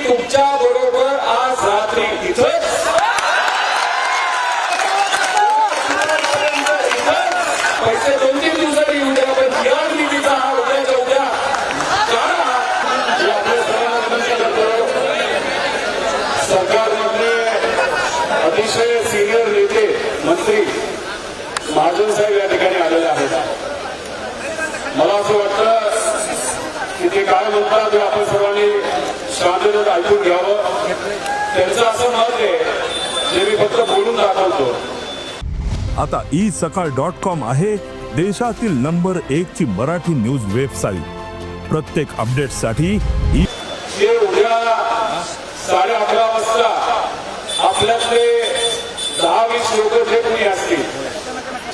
तुमच्या बरोबर आज रात्री इथंच पैसे 2-3 दिवसांनी येऊ द्या, पण या निधीचा हा उद्याच्या उद्या सरकारमधले अतिशय सिनियर नेते मंत्री महाजन साहेब या ठिकाणी आलेले आहेत. मला असं वाटतं की ते काय म्हणतात ते आपण सर्वांनी शांततेत ऐकून घ्यावं. त्यांचं असं मत आहे जे मी फक्त बोलून दाखवतो. आता isakal.com आहे देशातील नंबर 1 ची मराठी न्यूज वेबसाईट. प्रत्येक अपडेटसाठी जे उद्या 11:30 वाजता आपल्यातले 10-20 लोक जे कोणी असतील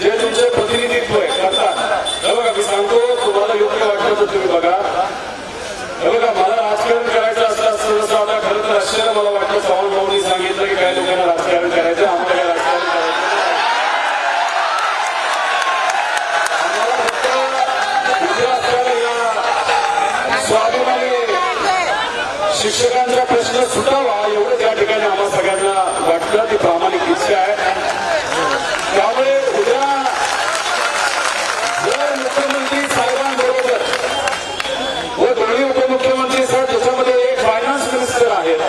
जे तुमचे प्रतिनिधित्व करतात, हे बघा मी सांगतो तुम्हाला योग्य वाटतं तर तुम्ही बघा. हे बघा मला राजकारण करायचं असलं सहसा आता खरं तर आश्चर्य मला वाटतं चव्हाण भाऊंनी सांगितलं की काही लोकांना राजकारण करायचं, आम्हाला काय राजकारण करायचं. स्वाभिमानी शिक्षकांचा प्रश्न सुटावा एवढं त्या ठिकाणी आम्हाला सगळ्यांना वाटतं. ती प्रामाणिक इच्छा आहे. त्यामुळे उद्या जर मुख्यमंत्री साहेबांबरोबर व दोन्ही उपमुख्यमंत्री साहेब, त्याच्यामध्ये एक फायनान्स मिनिस्टर आहेत,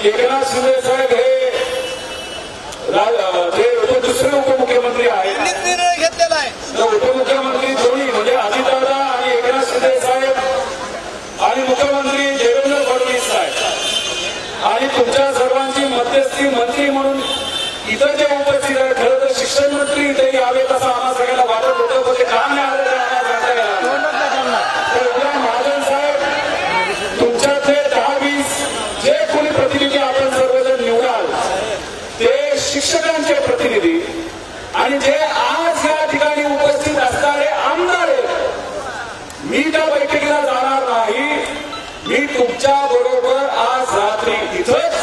एकनाथ शिंदे साहेब हे दुसरे उपमुख्यमंत्री आहेत, तर उपमुख्यमंत्री दोन्ही म्हणजे अजितदादा आणि एकनाथ शिंदे साहेब आणि मुख्यमंत्री देवेंद्र फडणवीस साहेब आणि तुमच्या सर्वांची मध्यस्थी मंत्री म्हणून इतर जे उपस्थित आहेत. खरं तर शिक्षण मंत्री इथे यावेत असं आम्हाला सगळ्यांना वाटत होतं, पण ते काम नाही आलं तर उद्या महाजन साहेब तुमच्यातले 10-20 जे कोणी प्रतिनिधी आपण सर्वजण निवडाल ते शिक्षकांचे प्रतिनिधी आणि जे आज या ठिकाणी उपस्थित असणारे आमदार आहेत. मी त्या बैठकीला जाणार नाही. मी तुमच्या बरोबर आज रात्री इथंच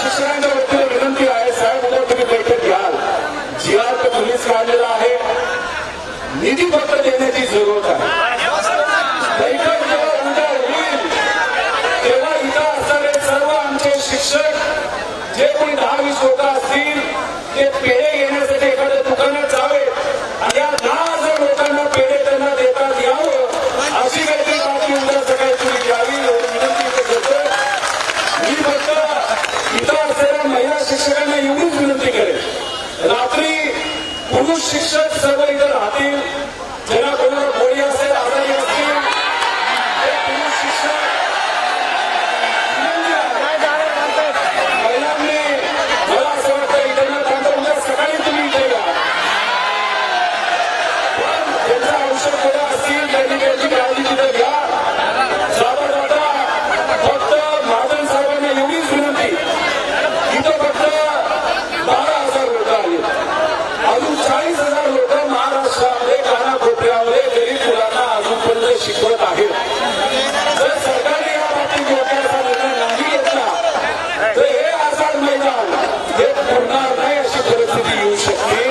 शिक्षकांच्या वतीने विनंती आहे. साहेब उद्या तुम्ही बैठक घ्याल. जीआर तर तुम्हीच काढलेला आहे. निधी फक्त देण्याची जरूरत आहे. बैठक जेव्हा उद्या होईल तेव्हा इथं असणारे सर्व आमचे शिक्षक जे कोणी 10-20 लोक असतील ते पेढे घेण्यासाठी एखाद्या दुकानात जावेत आणि या 10,000 लोकांना पेढे त्यांना देतात यावं अशी काहीतरी बातमी उद्या सकाळी तुम्ही घ्यावी एवढी विनंती इथे करतो. मी फक्त इथं असलेल्या महिला शिक्षकांना एवढीच विनंती करेन, रात्री पुरुष शिक्षक सर्व इथं राहतील. ज्यांना कोणाला गोळी असेल, आजारी असतील ते पुरुष शिक्षक महिलांनी मला असं वाटतं इथे न थांबता उद्या सकाळी तुम्ही इथे या. पण त्यांचं औषध गोळ्या असतील त्यांनी त्यांची काळजी तिथे घ्या. जाता जाता फक्त महाजन साहेबांना एवढीच विनंती, इथं फक्त 12,000 लोक आहेत. अजून 40,000 लोक महाराष्ट्रामध्ये कानाकोपऱ्यामध्ये गरीब मुलांना अजूनपर्यंत शिकवत आहेत. जर सरकारने या बाबतीत योग्य असा निर्णय नाही घेतला तर हे आझाद मैदान हे पुरणार नाही अशी परिस्थिती येऊ शकते.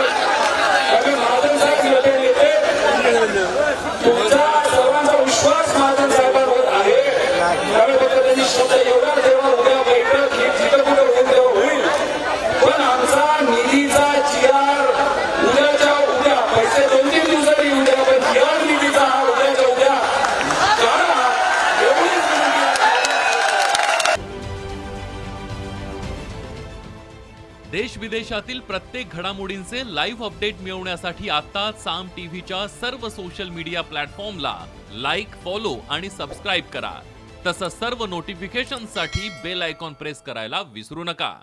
त्यामुळे महाजन साहेब येते तुमचा सर्वांचा विश्वास महाजन साहेबांवर आहे. त्यामुळे फक्त त्यांनी शब्द एवढा तेव्हा उद्या बैठक ही जिथं कुठं होईल तेव्हा होईल. पण आमचा निधीचा जीआर उद्याच्या उद्या पैसे 2-3 दिवसांनी येऊ द्या, पण जीआर निधीचा हा उद्याच्या उद्या काढा एवढीच विनंती आहे. देश विदेशातील प्रत्येक घडामोडींचे लाईव्ह अपडेट मिळवण्यासाठी आता साम टीव्हीच्या सर्व सोशल मीडिया प्लॅटफॉर्मला लाईक, फॉलो आणि सबस्क्राईब करा. तसंच सर्व नोटिफिकेशनसाठी बेल आयकॉन प्रेस करायला विसरू नका.